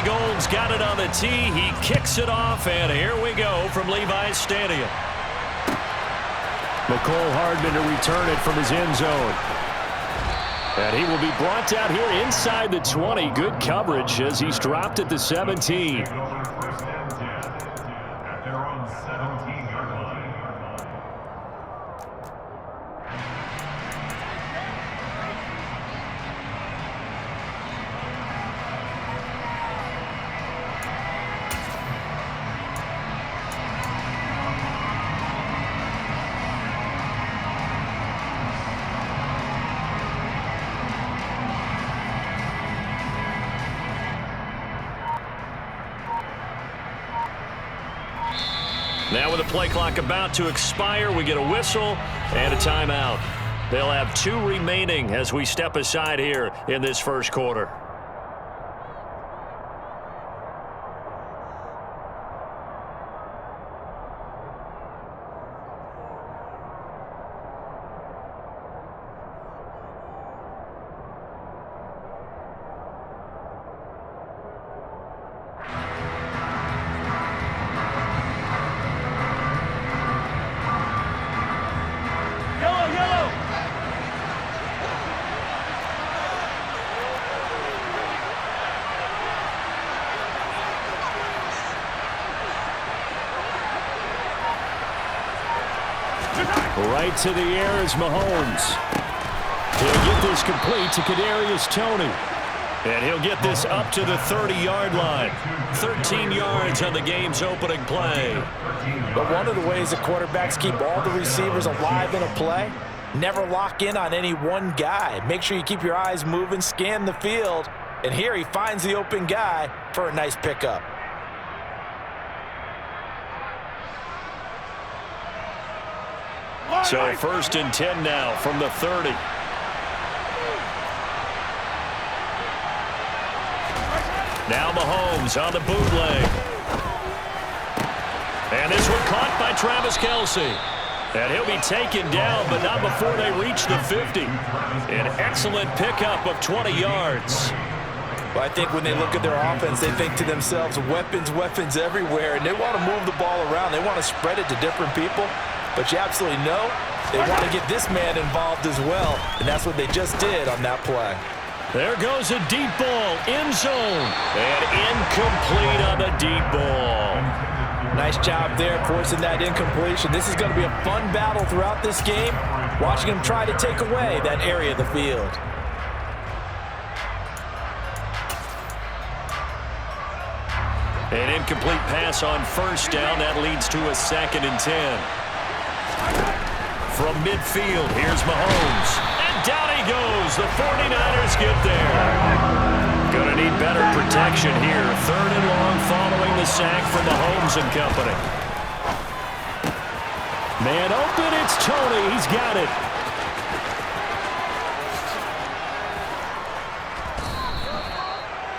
Gold's got it on the tee. He kicks it off, and here we go from Levi's Stadium. Mecole Hardman to return it from his end zone. And he will be brought down here inside the 20. Good coverage as he's dropped at the 17. Now with the play clock about to expire, we get a whistle and a timeout. They'll have 2 remaining as we step aside here in this first quarter. Right to the air is Mahomes. He'll get this complete to Kadarius Toney. And he'll get this up to the 30-yard line. 13 yards on the game's opening play. But one of the ways that quarterbacks keep all the receivers alive in a play, never lock in on any one guy. Make sure you keep your eyes moving, scan the field. And here he finds the open guy for a nice pickup. So 1st and 10 now from the 30. Now Mahomes on the bootleg. And this one caught by Travis Kelce. And he'll be taken down, but not before they reach the 50. An excellent pickup of 20 yards. Well, I think when they look at their offense, they think to themselves, weapons, weapons everywhere. And they want to move the ball around. They want to spread it to different people. But you absolutely know they want to get this man involved as well. And that's what they just did on that play. There goes a deep ball, end zone. And incomplete on the deep ball. Nice job there forcing that incompletion. This is going to be a fun battle throughout this game. Watching him try to take away that area of the field. An incomplete pass on 1st down. That leads to a 2nd and 10. From midfield, here's Mahomes. And down he goes. The 49ers get there. Going to need better protection here. 3rd and long following the sack from Mahomes and company. Man open, it's Toney. He's got it.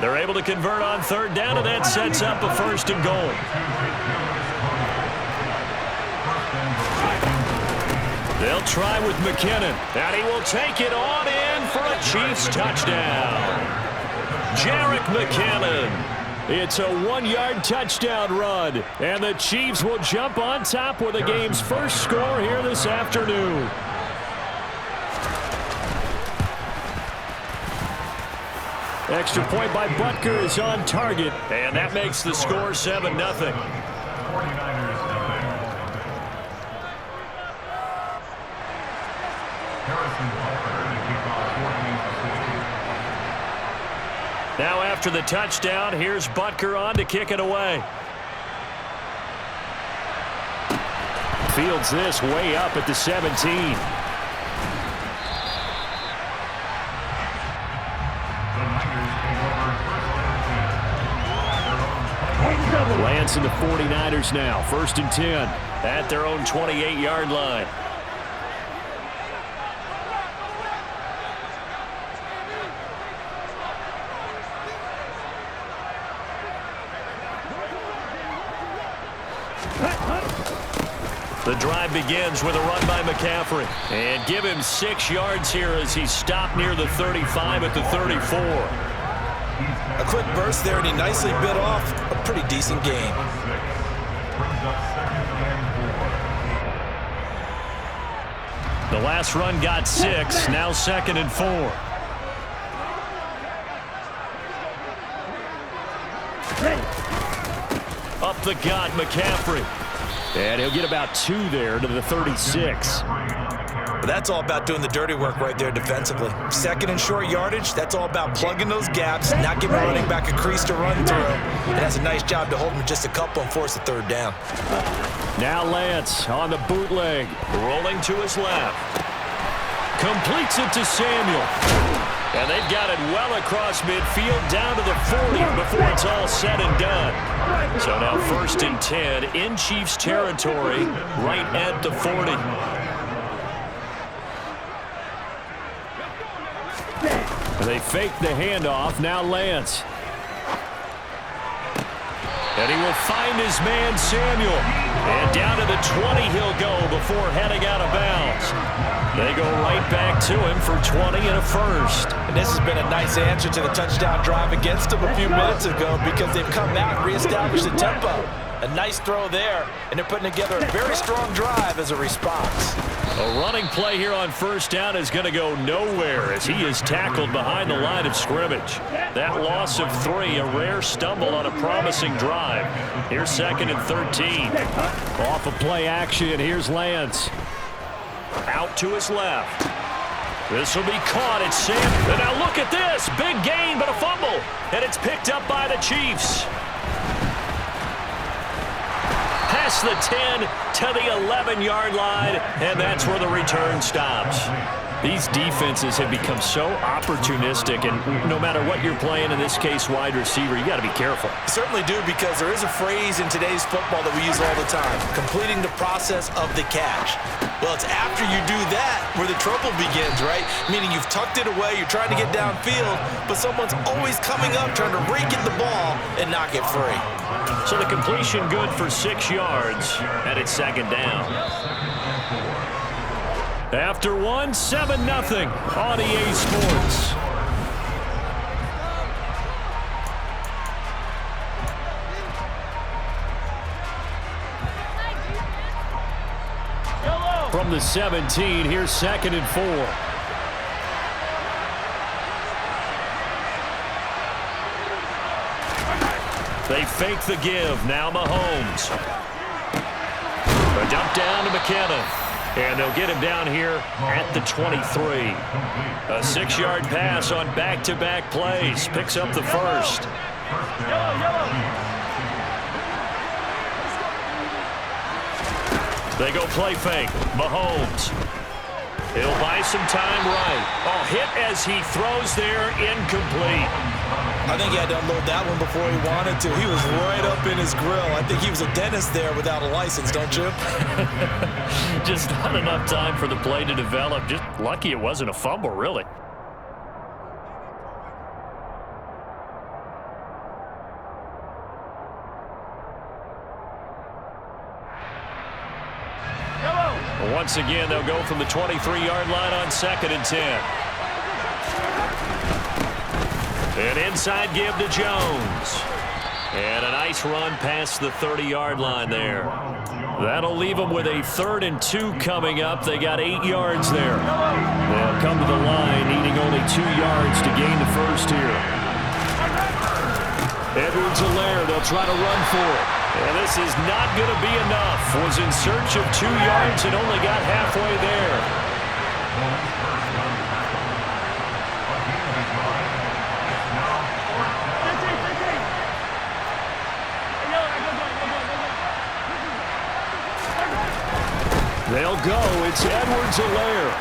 They're able to convert on 3rd down, and that sets up a 1st and goal. They'll try with McKinnon, and he will take it on in for a Chiefs touchdown. Jerick McKinnon. It's a 1-yard touchdown run, and the Chiefs will jump on top with the game's first score here this afternoon. Extra point by Butker is on target, and that makes the score 7-0. Now after the touchdown, here's Butker on to kick it away. Fields this way up at the 17. Lance and the 49ers now, 1st and 10 at their own 28-yard line. The drive begins with a run by McCaffrey. And give him 6 yards here as he's stopped near the 35 at the 34. A quick burst there, and he nicely bit off a pretty decent gain. The last run got 6, now 2nd and 4. Up the gut, McCaffrey. And he'll get about 2 there to the 36. But that's all about doing the dirty work right there defensively. 2nd and short yardage, that's all about plugging those gaps, not giving running back a crease to run through. And that's a nice job to hold him just a couple and force a 3rd down. Now Lance on the bootleg, rolling to his left. Completes it to Samuel. And they've got it well across midfield down to the 40 before it's all said and done. So now 1st and 10 in Chiefs territory right at the 40. They fake the handoff. Now Lance. And he will find his man Samuel. And down to the 20 he'll go before heading out of bounds. They go right back to him for 20 and a 1st. And this has been a nice answer to the touchdown drive against them a few minutes ago because they've come back and reestablished the tempo. A nice throw there, and they're putting together a very strong drive as a response. A running play here on 1st down is going to go nowhere as he is tackled behind the line of scrimmage. That loss of 3, a rare stumble on a promising drive. Here's 2nd and 13. Off of play action, here's Lance. Out to his left. This will be caught at Sam. And now look at this. Big gain, but a fumble. And it's picked up by the Chiefs. Past the 10 to the 11-yard line, and that's where the return stops. These defenses have become so opportunistic, and no matter what you're playing, in this case wide receiver, you got to be careful. Certainly do, because there is a phrase in today's football that we use all the time, completing the process of the catch. Well, it's after you do that where the trouble begins, right? Meaning you've tucked it away, you're trying to get downfield, but someone's always coming up trying to rake at the ball and knock it free. So the completion good for 6 yards, and it's 2nd down. After 1, 7-0 on EA Sports. From the 17, here's 2nd and 4. They fake the give. Now Mahomes. A dump down to McKinnon. And they'll get him down here at the 23. A 6-yard pass on back-to-back plays. Picks up the 1st. They go play fake. Mahomes. He'll buy some time right. Oh, hit as he throws there. Incomplete. I think he had to unload that one before he wanted to. He was right up in his grill. I think he was a dentist there without a license, don't you? Just not enough time for the play to develop. Just lucky it wasn't a fumble, really. Once again, they'll go from the 23-yard line on 2nd and 10. An inside give to Jones. And a nice run past the 30-yard line there. That'll leave them with a 3rd and 2 coming up. They got 8 yards there. They'll come to the line needing only 2 yards to gain the 1st here. Edwards-Helaire, they'll try to run for it. And this is not going to be enough. Was in search of 2 yards and only got halfway there. They'll go. It's Edwards-Helaire.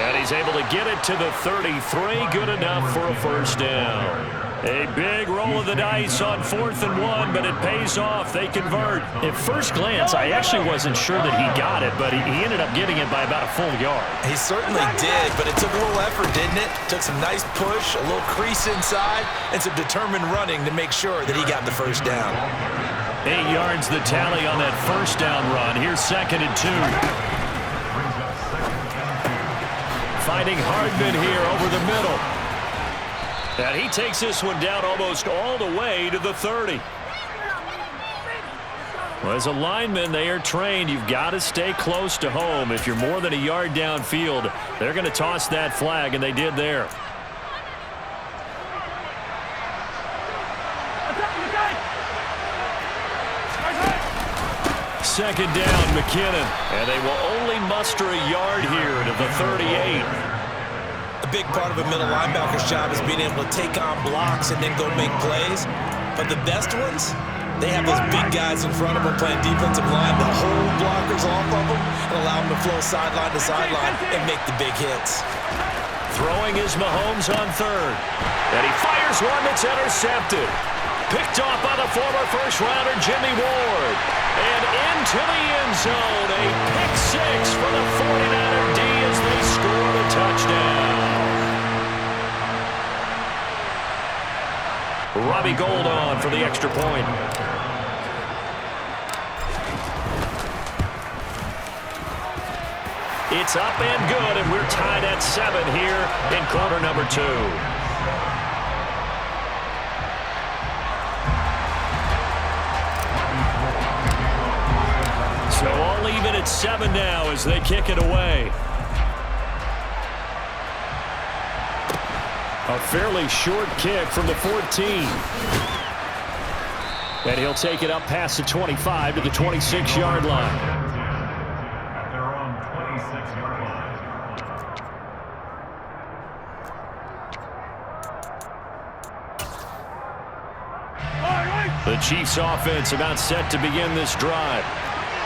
And he's able to get it to the 33. Good enough for a 1st down. A big roll of the dice on 4th and 1, but it pays off. They convert. At first glance, I actually wasn't sure that he got it, but he ended up getting it by about a full yard. He certainly did, but it took a little effort, didn't it? Took some nice push, a little crease inside, and some determined running to make sure that he got the 1st down. 8 yards the tally on that 1st down run. Here's 2nd and 2. Finding Hardman here over the middle. And he takes this one down almost all the way to the 30. Well, as a lineman, they are trained. You've got to stay close to home. If you're more than a yard downfield, they're going to toss that flag, and they did there. Second down, McKinnon. And they will only muster a yard here to the 38. A big part of a middle linebacker's job is being able to take on blocks and then go make plays. But the best ones, they have those big guys in front of them playing defensive line to hold blockers off of them and allow them to flow sideline to sideline and make the big hits. Throwing is Mahomes on third. And he fires one that's intercepted. Picked off by the former first-rounder Jimmy Ward. And into the end zone. A pick six for the 49er D as they score the touchdown. Robbie Gould on for the extra point. It's up and good, and we're tied at 7 here in quarter number 2. So all even at 7 now as they kick it away. A fairly short kick from the 14. And he'll take it up past the 25 to the 26-yard line. At their own 26-yard line. The Chiefs offense about set to begin this drive.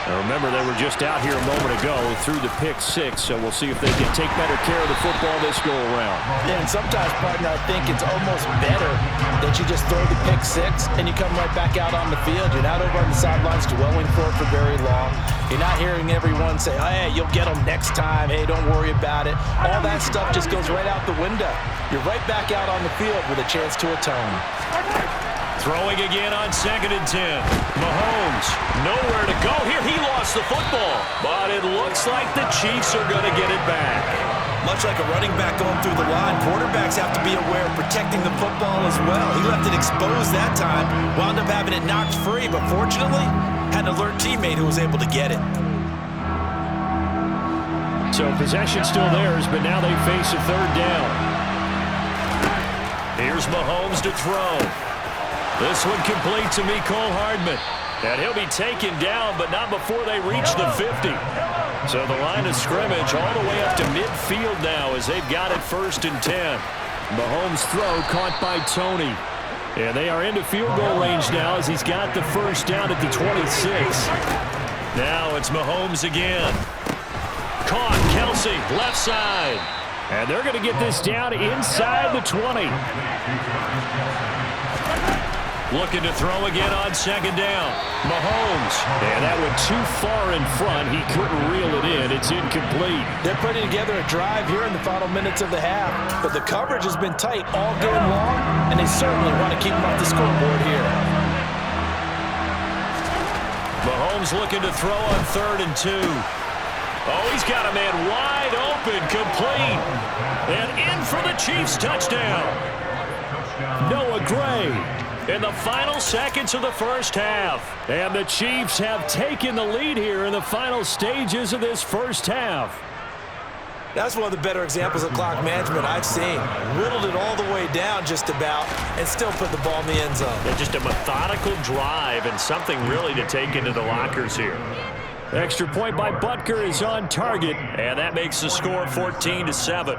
Now remember, they were just out here a moment ago through the pick six, so we'll see if they can take better care of the football this go-around. Yeah, and sometimes, partner, I think it's almost better that you just throw the pick six and you come right back out on the field. You're not over on the sidelines dwelling for it for very long. You're not hearing everyone say, oh, hey, you'll get them next time. Hey, don't worry about it. All that stuff just goes right out the window. You're right back out on the field with a chance to atone. Throwing again on 2nd and 10. Mahomes, nowhere to go here. He lost the football, but it looks like the Chiefs are going to get it back. Much like a running back going through the line, quarterbacks have to be aware of protecting the football as well. He left it exposed that time, wound up having it knocked free, but fortunately, had an alert teammate who was able to get it. So possession still theirs, but now they face a third down. Here's Mahomes to throw. This one complete to Mecole Hardman. And he'll be taken down, but not before they reach the 50. So the line of scrimmage all the way up to midfield now as they've got it 1st and 10. Mahomes' throw caught by Toney. And they are into field goal range now as he's got the first down at the 26. Now it's Mahomes again. Caught, Kelsey, left side. And they're going to get this down inside the 20. Looking to throw again on 2nd down. Mahomes. And that went too far in front. He couldn't reel it in. It's incomplete. They're putting together a drive here in the final minutes of the half. But the coverage has been tight all game long, and they certainly want to keep them off the scoreboard here. Mahomes looking to throw on 3rd and 2. Oh, he's got a man wide open, complete. And in for the Chiefs touchdown. Noah Gray. In the final seconds of the first half. And the Chiefs have taken the lead here in the final stages of this first half. That's one of the better examples of clock management I've seen. Whittled it all the way down just about and still put the ball in the end zone. Yeah, just a methodical drive and something really to take into the lockers here. Extra point by Butker is on target, and that makes the score 14-7.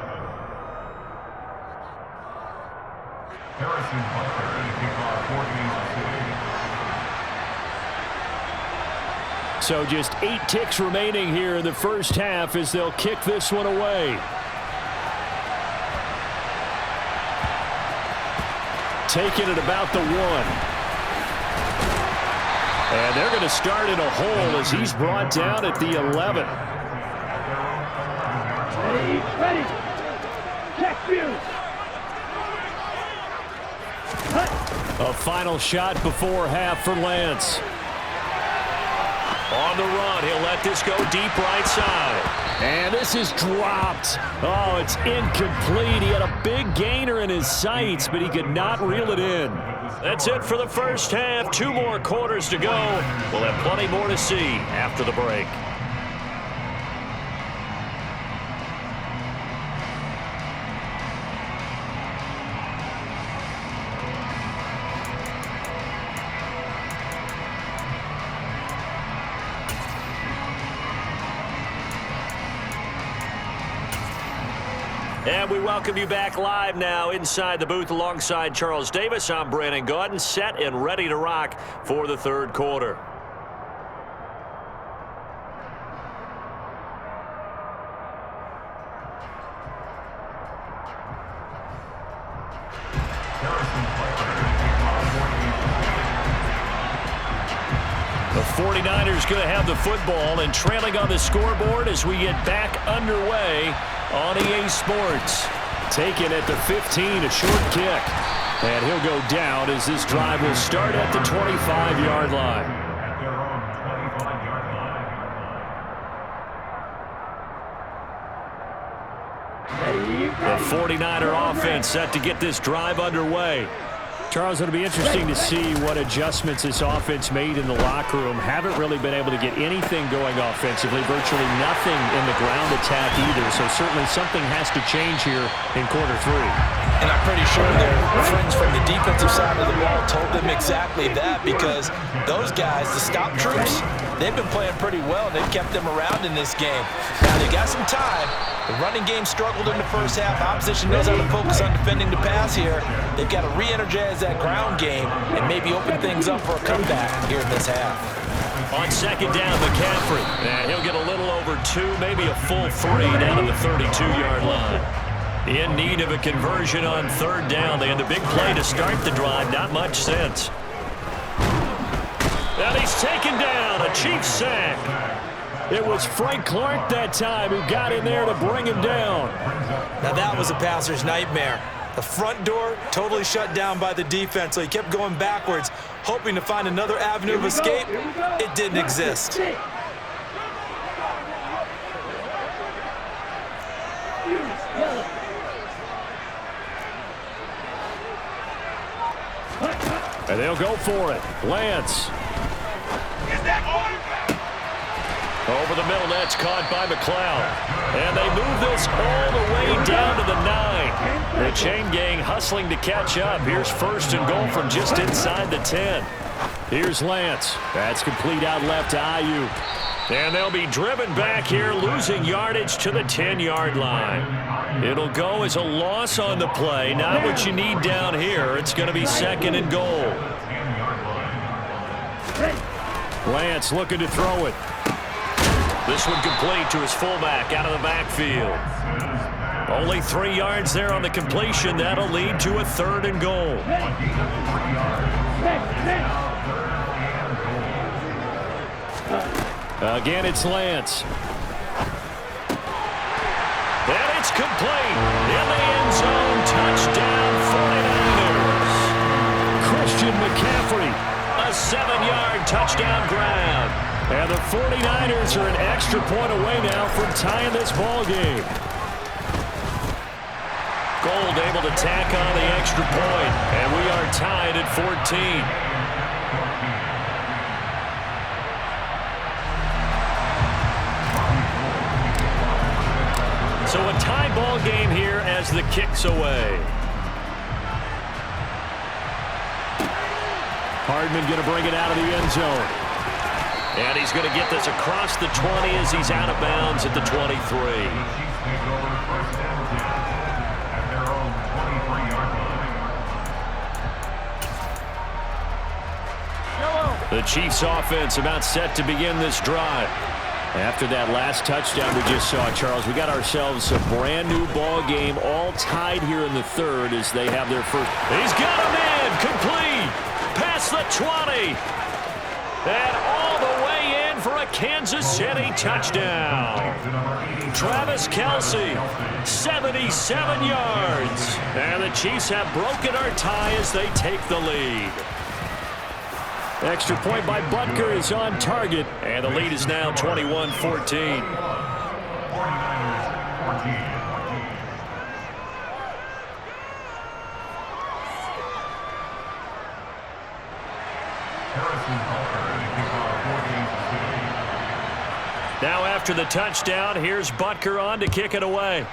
Harrison Butker, kickoff 14-2. So just 8 ticks remaining here in the first half as they'll kick this one away. Taking it about the 1. And they're going to start in a hole as he's brought down at the 11. Ready. Check view. A final shot before half for Lance. On the run, he'll let this go deep right side. And this is dropped. Oh, it's incomplete. He had a big gainer there in his sights, but he could not reel it in. That's it for the first half. 2 more quarters to go. We'll have plenty more to see after the break. And we welcome you back live now inside the booth alongside Charles Davis. I'm Brandon Gaudin, set and ready to rock for the third quarter. The 49ers going to have the football and trailing on the scoreboard as we get back underway on EA Sports. Taken at the 15, a short kick. And he'll go down as this drive will start at the 25-yard line. At their own 25-yard line. The 49er offense set to get this drive underway. Charles, it'll be interesting to see what adjustments this offense made in the locker room. Haven't really been able to get anything going offensively, virtually nothing in the ground attack either. So certainly something has to change here in quarter 3. And I'm pretty sure their friends from the defensive side of the ball told them exactly that, because those guys, the stop troops, they've been playing pretty well. They've kept them around in this game. Now they got some time. The running game struggled in the first half. Opposition knows how to focus on defending the pass here. They've got to re-energize that ground game and maybe open things up for a comeback here in this half. On second down, McCaffrey. And he'll get a little over 2, maybe a full 3 down to the 32-yard line. In need of a conversion on third down. They had the big play to start the drive. Not much sense. And he's taken down. A Chiefs sack. It was Frank Clark that time who got in there to bring him down. Now that was a passer's nightmare. The front door totally shut down by the defense, so he kept going backwards, hoping to find another avenue of escape. It didn't exist. And they'll go for it. Lance. Over the middle, that's caught by McLeod. And they move this all the way down to the 9. The chain gang hustling to catch up. Here's first and goal from just inside the 10. Here's Lance. That's complete out left to Ayuk. And they'll be driven back here, losing yardage to the 10-yard line. It'll go as a loss on the play. Not what you need down here. It's going to be second and goal. Lance looking to throw it. This one complete to his fullback out of the backfield. Only 3 yards there on the completion. That'll lead to a third and goal. Again, it's Lance. And it's complete. In the end zone, touchdown 49ers. Christian McCaffrey, a 7-yard touchdown grab. And the 49ers are an extra point away now from tying this ball game. Gold able to tack on the extra point, and we are tied at 14. So a tie ball game here as the kick's away. Hardman going to bring it out of the end zone. And he's going to get this across the 20 as he's out of bounds at the 23. The Chiefs offense about set to begin this drive. After that last touchdown we just saw, Charles, we got ourselves a brand new ball game, all tied here in the third as they have their first. He's got him in, complete, past the 20. And all the way in for a Kansas City touchdown. Travis Kelce, 77 yards. And the Chiefs have broken our tie as they take the lead. Extra point by Butker is on target. And the lead is now 21-14. Now after the touchdown, here's Butker on to kick it away.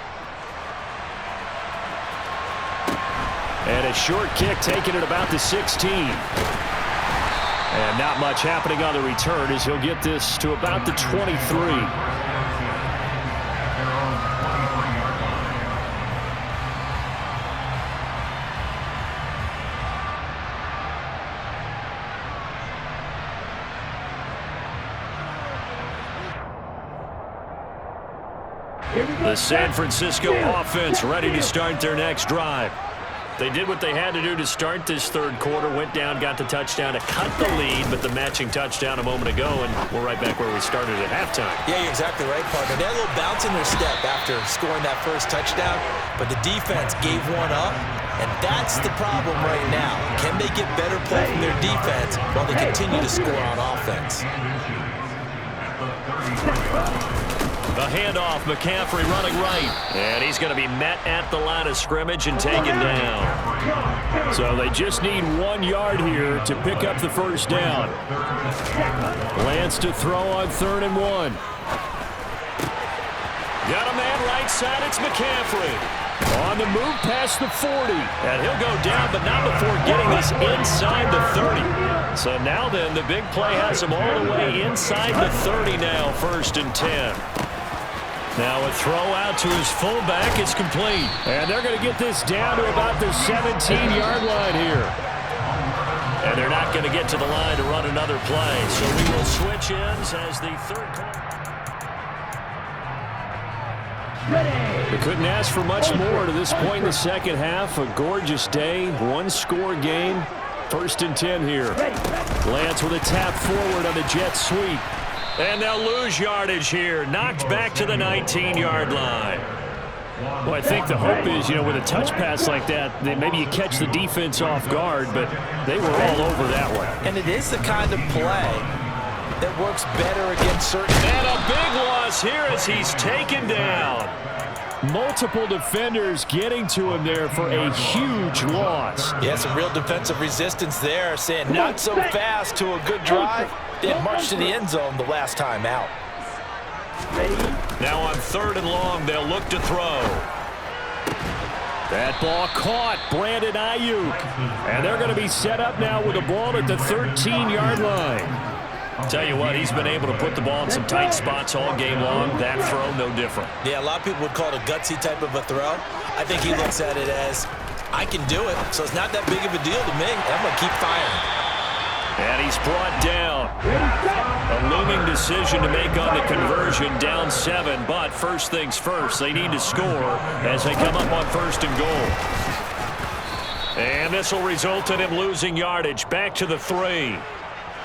And a short kick taken at about the 16. And not much happening on the return as he'll get this to about the 23. The San Francisco offense ready to start their next drive. They did what they had to do to start this third quarter, went down, got the touchdown to cut the lead, but the matching touchdown a moment ago, and we're right back where we started at halftime. Yeah, you're exactly right, partner. They had a little bounce in their step after scoring that first touchdown, but the defense gave one up, and that's the problem right now. Can they get better play from their defense while they continue to score on offense? The handoff, McCaffrey running right. And he's going to be met at the line of scrimmage and taken down. So they just need 1 yard here to pick up the first down. Lance to throw on 3rd and 1. Got a man right side, it's McCaffrey. On the move past the 40. And he'll go down, but not before getting this inside the 30. So now then, the big play has him all the way inside the 30 now, 1st and 10. Now a throw out to his fullback is complete. And they're going to get this down to about the 17-yard line here. And they're not going to get to the line to run another play. So we will switch ends as the third quarter. They couldn't ask for much more to this point in the second half. A gorgeous day, 1-score game. 1st and 10 here. Lance with a tap forward on the jet sweep. And they'll lose yardage here. Knocked back to the 19-yard line. Well, I think the hope is, with a touch pass like that, maybe you catch the defense off guard, but they were all over that one. And it is the kind of play that works better against certain... And a big loss here as he's taken down. Multiple defenders getting to him there for a huge loss. Yeah, some real defensive resistance there, saying not so fast to a good drive. They had marched to the end zone the last time out. Now on 3rd and long, they'll look to throw. That ball caught, Brandon Ayuk. And they're going to be set up now with the ball at the 13-yard line. Tell you what, he's been able to put the ball in some tight spots all game long. That throw, no different. Yeah, a lot of people would call it a gutsy type of a throw. I think he looks at it as, I can do it, so it's not that big of a deal to me. I'm going to keep firing. And he's brought down. A looming decision to make on the conversion, down 7. But first things first, they need to score as they come up on 1st and goal. And this will result in him losing yardage back to the 3.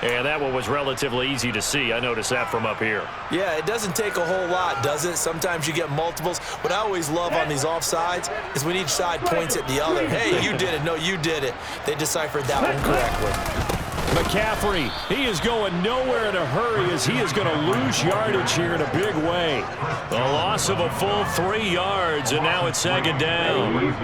And that one was relatively easy to see. I noticed that from up here. Yeah, it doesn't take a whole lot, does it? Sometimes you get multiples. What I always love on these offsides is when each side points at the other. Hey, you did it. No, you did it. They deciphered that one correctly. McCaffrey, he is going nowhere in a hurry as he is going to lose yardage here in a big way. The loss of a full 3 yards, and now it's 2nd down.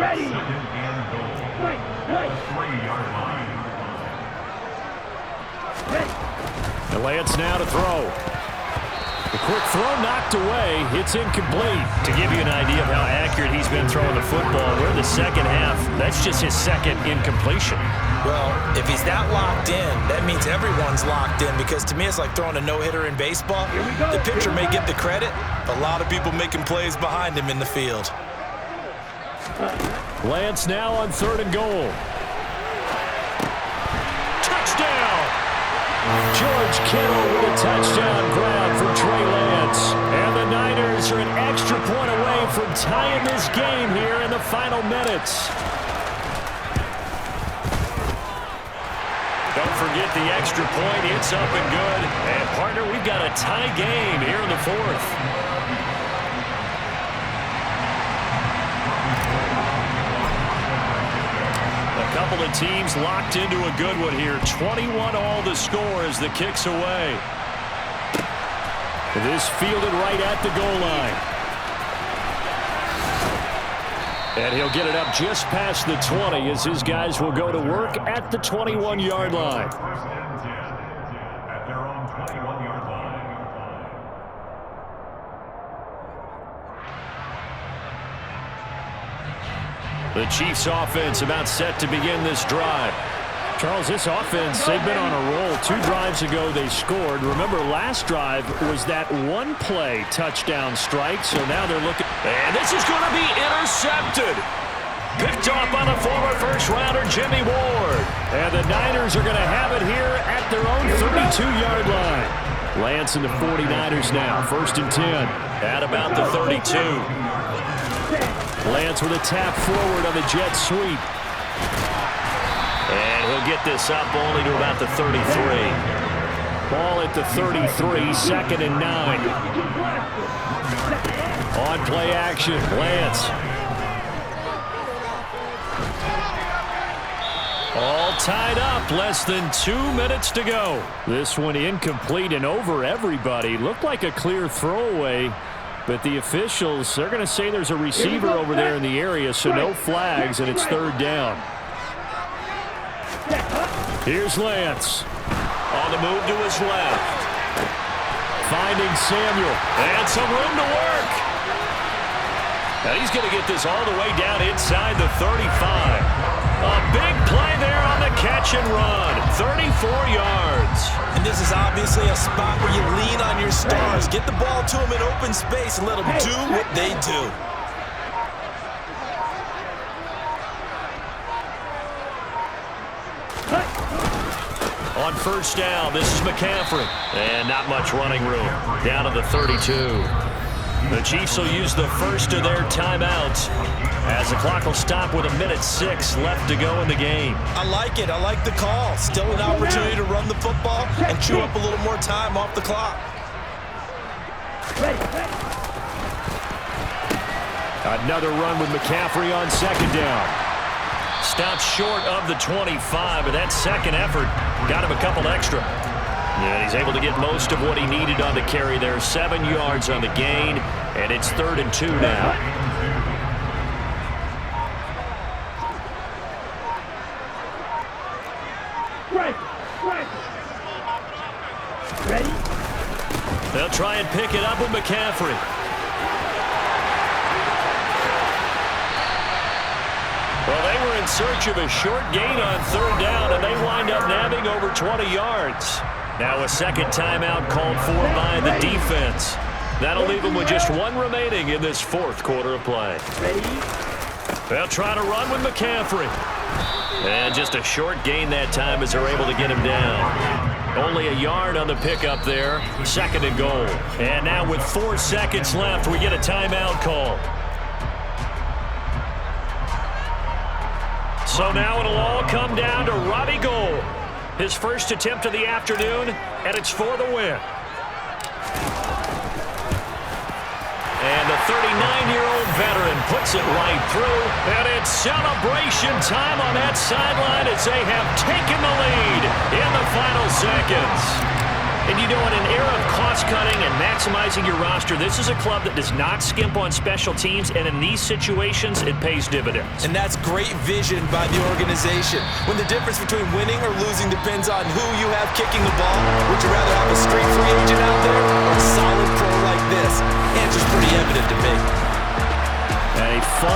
And Lance now to throw. The quick throw knocked away. It's incomplete. To give you an idea of how accurate he's been throwing the football, we're in the second half. That's just his 2nd incompletion. Well, if he's not locked in, that means everyone's locked in, because to me it's like throwing a no-hitter in baseball. The pitcher may get the credit, but a lot of people making plays behind him in the field. Lance now on 3rd and goal. Touchdown! George Kittle with a touchdown grab from Trey Lance. And the Niners are an extra point away from tying this game here in the final minutes. Don't forget the extra point. It's up and good. And, partner, we've got a tie game here in the 4th. A couple of teams locked into a good one here. 21 all the score as the kick's away. This fielded right at the goal line. And he'll get it up just past the 20 as his guys will go to work at the 21-yard line. 1st and 10 at their own 21-yard line. The Chiefs offense about set to begin this drive. Charles, this offense, they've been on a roll. 2 drives ago they scored. Remember, last drive was that one-play touchdown strike, so now they're looking. And this is going to be intercepted. Picked off by the former first-rounder Jimmy Ward. And the Niners are going to have it here at their own 32-yard line. Lance and the 49ers now, 1st and 10. At about the 32. Lance with a tap forward on the jet sweep. And he'll get this up only to about the 33. Ball at the 33, 2nd and 9. On play action, Lance. All tied up, less than 2 minutes to go. This one incomplete and over everybody. Looked like a clear throwaway, but the officials, they're going to say there's a receiver over there in the area, so no flags, and it's 3rd down. Here's Lance. On the move to his left. Finding Samuel. And some room to work. Now he's going to get this all the way down inside the 35. A big play there on the catch and run. 34 yards. And this is obviously a spot where you lean on your stars. Get the ball to them in open space and let them do what they do. On 1st down, this is McCaffrey. And not much running room. Down to the 32. The Chiefs will use the first of their timeouts as the clock will stop with 1:06 left to go in the game. I like it. I like the call. Still an opportunity to run the football and chew up a little more time off the clock. Another run with McCaffrey on 2nd down. Stopped short of the 25, but that second effort got him a couple extra. And he's able to get most of what he needed on the carry there. 7 yards on the gain, and it's 3rd and 2 now. Ready? They'll try and pick it up with McCaffrey. Well, they were in search of a short gain on 3rd down, and they wind up nabbing over 20 yards. Now a second timeout called for by the defense. That'll leave them with just 1 remaining in this 4th quarter of play. They'll try to run with McCaffrey. And just a short gain that time as they're able to get him down. Only a yard on the pickup there. 2nd and goal. And now with 4 seconds left, we get a timeout call. So now it'll all come down to Robbie Gould. His first attempt of the afternoon, and it's for the win. And the 39-year-old veteran puts it right through, and it's celebration time on that sideline as they have taken the lead in the final seconds. And you know, in an era of cost-cutting and maximizing your roster, this is a club that does not skimp on special teams, and in these situations, it pays dividends. And that's great vision by the organization. When the difference between winning or losing depends on who you have kicking the ball, would you rather have a straight free agent out there or a solid pro like this? The answer's pretty evident to me. A fun